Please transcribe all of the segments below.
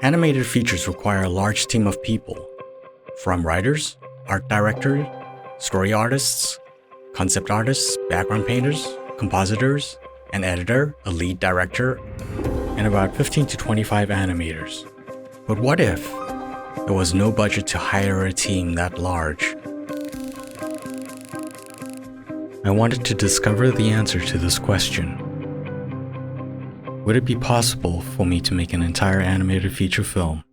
Animated features require a large team of people, from writers, art directors, story artists, concept artists, background painters, compositors, an editor, a lead director, and about 15 to 25 animators. But what if there was no budget to hire a team that large? I wanted to discover the answer to this question. Would it be possible for me to make an entire animated feature film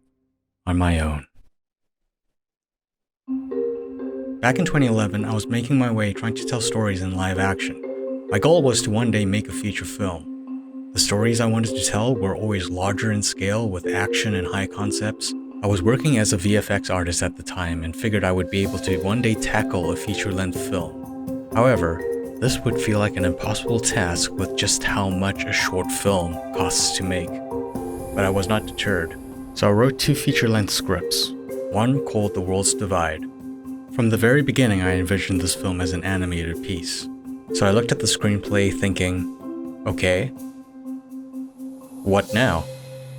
on my own? Back in 2011, I was making my way trying to tell stories in live action. My goal was to one day make a feature film. The stories I wanted to tell were always larger in scale with action and high concepts. I was working as a VFX artist at the time and figured I would be able to one day tackle a feature-length film. However, this would feel like an impossible task with just how much a short film costs to make. But I was not deterred, so I wrote 2 feature-length scripts, one called The World's Divide. From the very beginning, I envisioned this film as an animated piece. So I looked at the screenplay thinking, okay, what now?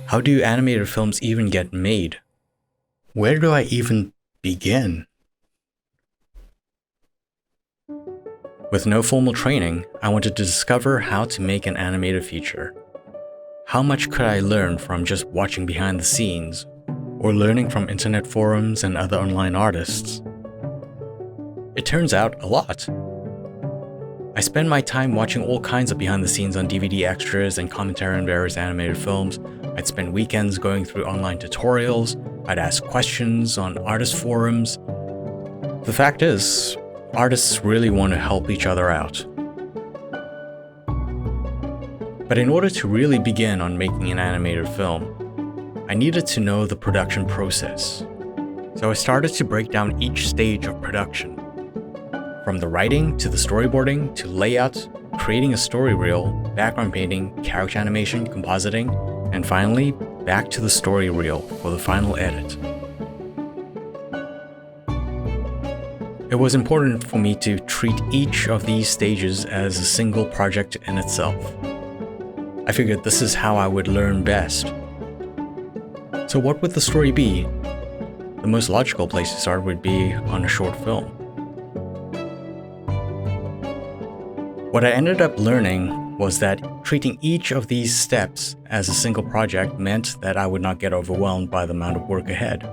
How do animated films even get made? Where do I even begin? With no formal training, I wanted to discover how to make an animated feature. How much could I learn from just watching behind the scenes, or learning from internet forums and other online artists? It turns out a lot. I spend my time watching all kinds of behind the scenes on DVD extras and commentary on various animated films. I'd spend weekends going through online tutorials. I'd ask questions on artist forums. The fact is, artists really want to help each other out. But in order to really begin on making an animated film, I needed to know the production process. So I started to break down each stage of production. From the writing, to the storyboarding, to layout, creating a story reel, background painting, character animation, compositing, and finally, back to the story reel for the final edit. It was important for me to treat each of these stages as a single project in itself. I figured this is how I would learn best. So what would the story be? The most logical place to start would be on a short film. What I ended up learning was that treating each of these steps as a single project meant that I would not get overwhelmed by the amount of work ahead.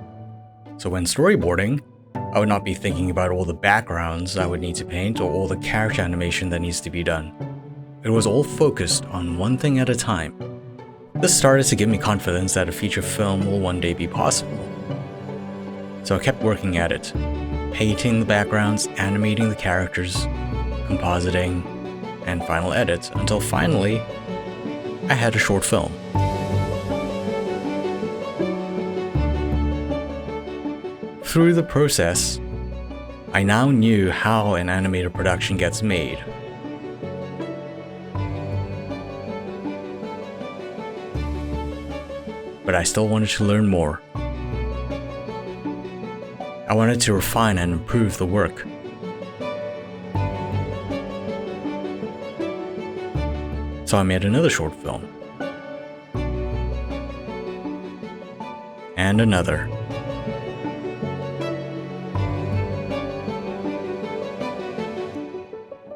So when storyboarding, I would not be thinking about all the backgrounds I would need to paint or all the character animation that needs to be done. It was all focused on one thing at a time. This started to give me confidence that a feature film will one day be possible. So I kept working at it, painting the backgrounds, animating the characters, compositing, and final edits, until finally, I had a short film. Through the process, I now knew how an animated production gets made. But I still wanted to learn more. I wanted to refine and improve the work. So I made another short film. And another.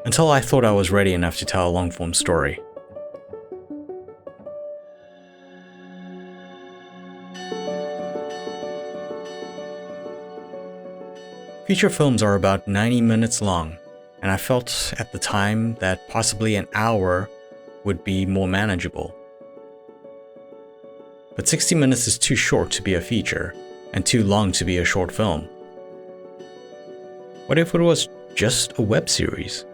Until I thought I was ready enough to tell a long-form story. Feature films are about 90 minutes long, and I felt at the time that possibly an hour would be more manageable. But 60 minutes is too short to be a feature, and too long to be a short film. What if it was just a web series?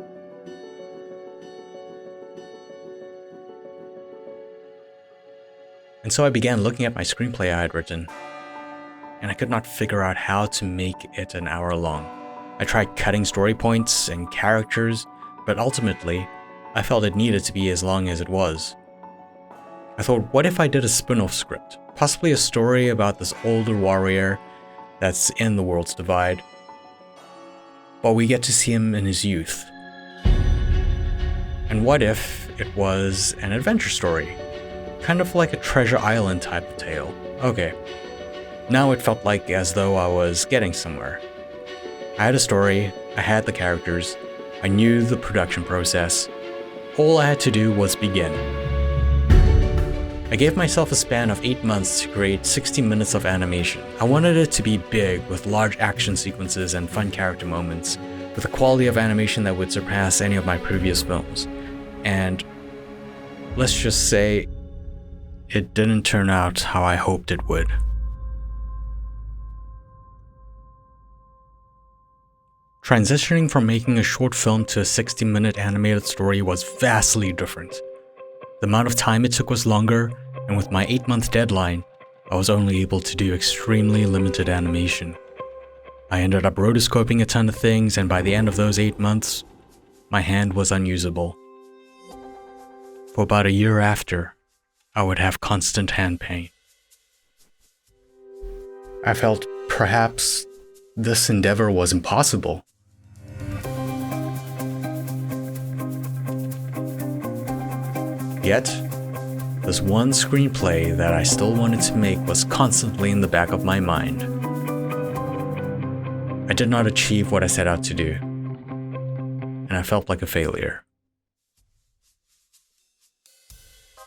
And so I began looking at my screenplay I had written, and I could not figure out how to make it an hour long. I tried cutting story points and characters, but ultimately, I felt it needed to be as long as it was. I thought, what if I did a spin-off script? Possibly a story about this older warrior that's in the World's Divide, but we get to see him in his youth. And what if it was an adventure story? Kind of like a Treasure Island type of tale. Okay, now it felt like as though I was getting somewhere. I had a story, I had the characters, I knew the production process. All I had to do was begin. I gave myself a span of 8 months to create 60 minutes of animation. I wanted it to be big, with large action sequences and fun character moments, with a quality of animation that would surpass any of my previous films. And let's just say, it didn't turn out how I hoped it would. Transitioning from making a short film to a 60-minute animated story was vastly different. The amount of time it took was longer, and with my 8-month deadline, I was only able to do extremely limited animation. I ended up rotoscoping a ton of things, and by the end of those 8 months, my hand was unusable. For about a year after, I would have constant hand pain. I felt perhaps this endeavor was impossible. Yet, this one screenplay that I still wanted to make was constantly in the back of my mind. I did not achieve what I set out to do, and I felt like a failure.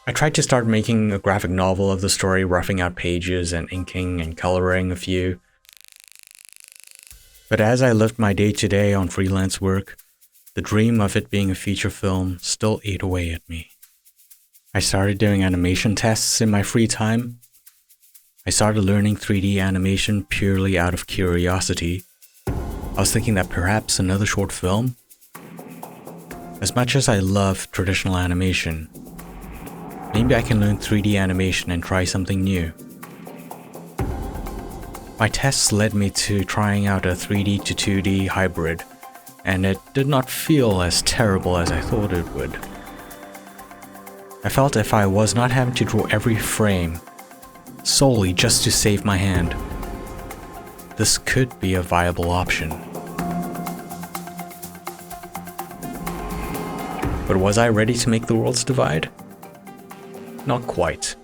I tried to start making a graphic novel of the story, roughing out pages and inking and coloring a few. But as I lived my day-to-day on freelance work, the dream of it being a feature film still ate away at me. I started doing animation tests in my free time. I started learning 3D animation purely out of curiosity. I was thinking that perhaps another short film? As much as I love traditional animation, maybe I can learn 3D animation and try something new. My tests led me to trying out a 3D to 2D hybrid, and it did not feel as terrible as I thought it would. I felt if I was not having to draw every frame solely just to save my hand, this could be a viable option. But was I ready to make the worlds divide? Not quite.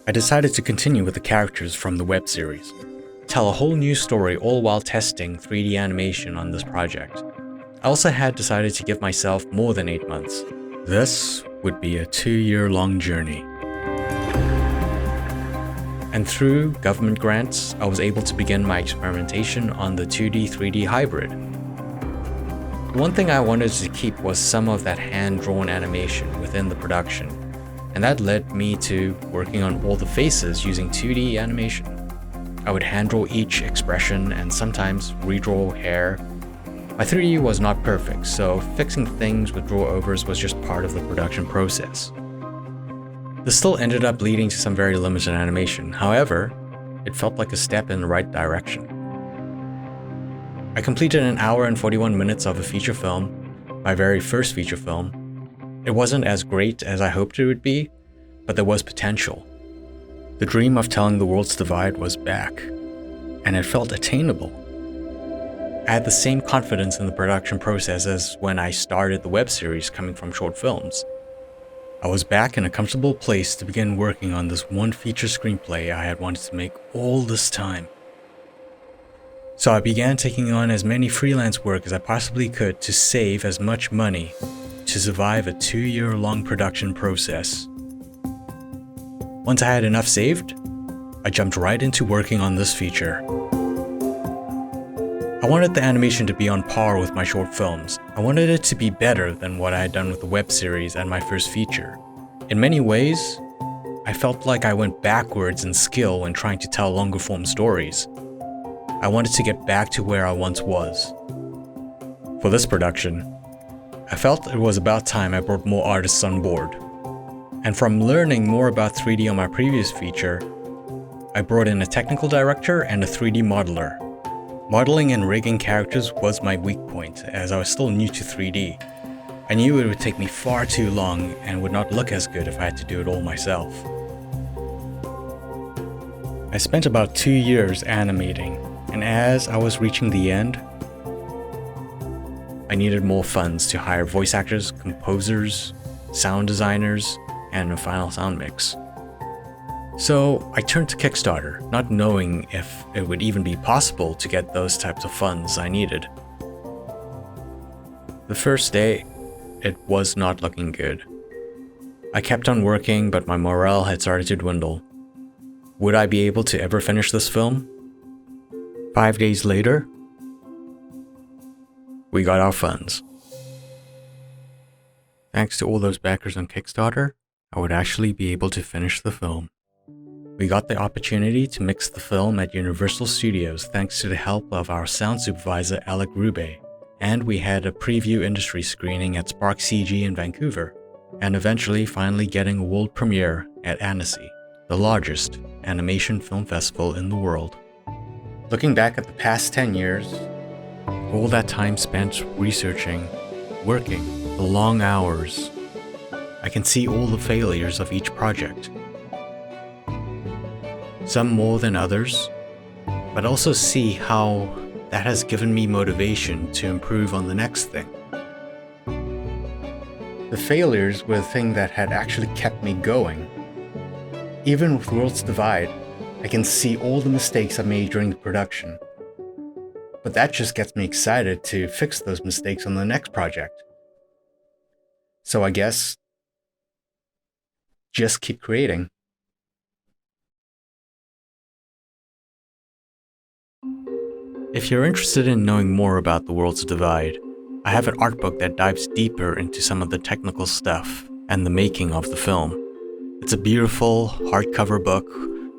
I decided to continue with the characters from the web series, tell a whole new story all while testing 3D animation on this project. I also had decided to give myself more than 8 months. This would be a 2-year-long journey. And through government grants, I was able to begin my experimentation on the 2D-3D hybrid. One thing I wanted to keep was some of that hand-drawn animation within the production, and that led me to working on all the faces using 2D animation. I would hand-draw each expression and sometimes redraw hair. My 3D was not perfect, so fixing things with draw-overs was just part of the production process. This still ended up leading to some very limited animation. However, it felt like a step in the right direction. I completed an hour and 41 minutes of a feature film, my very first feature film. It wasn't as great as I hoped it would be, but there was potential. The dream of telling the worlds divide was back, and it felt attainable. I had the same confidence in the production process as when I started the web series coming from short films. I was back in a comfortable place to begin working on this one feature screenplay I had wanted to make all this time. So I began taking on as many freelance work as I possibly could to save as much money to survive a 2-year-long production process. Once I had enough saved, I jumped right into working on this feature. I wanted the animation to be on par with my short films. I wanted it to be better than what I had done with the web series and my first feature. In many ways, I felt like I went backwards in skill when trying to tell longer form stories. I wanted to get back to where I once was. For this production, I felt it was about time I brought more artists on board. And from learning more about 3D on my previous feature, I brought in a technical director and a 3D modeler. Modeling and rigging characters was my weak point, as I was still new to 3D. I knew it would take me far too long and would not look as good if I had to do it all myself. I spent about 2 years animating, and as I was reaching the end, I needed more funds to hire voice actors, composers, sound designers, and a final sound mix. So I turned to Kickstarter, not knowing if it would even be possible to get those types of funds I needed. The first day, it was not looking good. I kept on working, but my morale had started to dwindle. Would I be able to ever finish this film? 5 days later, we got our funds. Thanks to all those backers on Kickstarter, I would actually be able to finish the film. We got the opportunity to mix the film at Universal Studios thanks to the help of our sound supervisor Alec Rube, and we had a preview industry screening at Spark CG in Vancouver, and eventually finally getting a world premiere at Annecy, the largest animation film festival in the world. Looking back at the past 10 years, all that time spent researching, working, the long hours, I can see all the failures of each project. Some more than others, but also see how that has given me motivation to improve on the next thing. The failures were the thing that had actually kept me going. Even with Worlds Divide, I can see all the mistakes I made during the production. But that just gets me excited to fix those mistakes on the next project. So I guess, just keep creating. If you're interested in knowing more about the Worlds Divide, I have an art book that dives deeper into some of the technical stuff and the making of the film. It's a beautiful hardcover book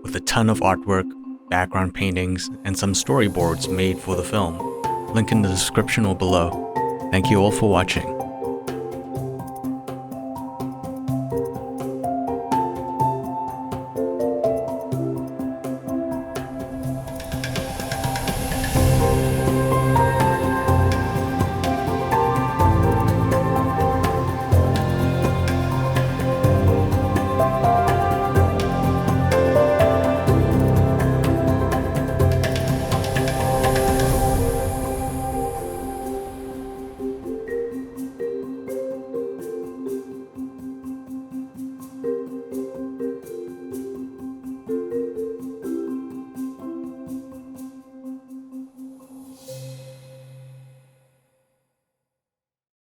with a ton of artwork, background paintings, and some storyboards made for the film. Link in the description or below. Thank you all for watching.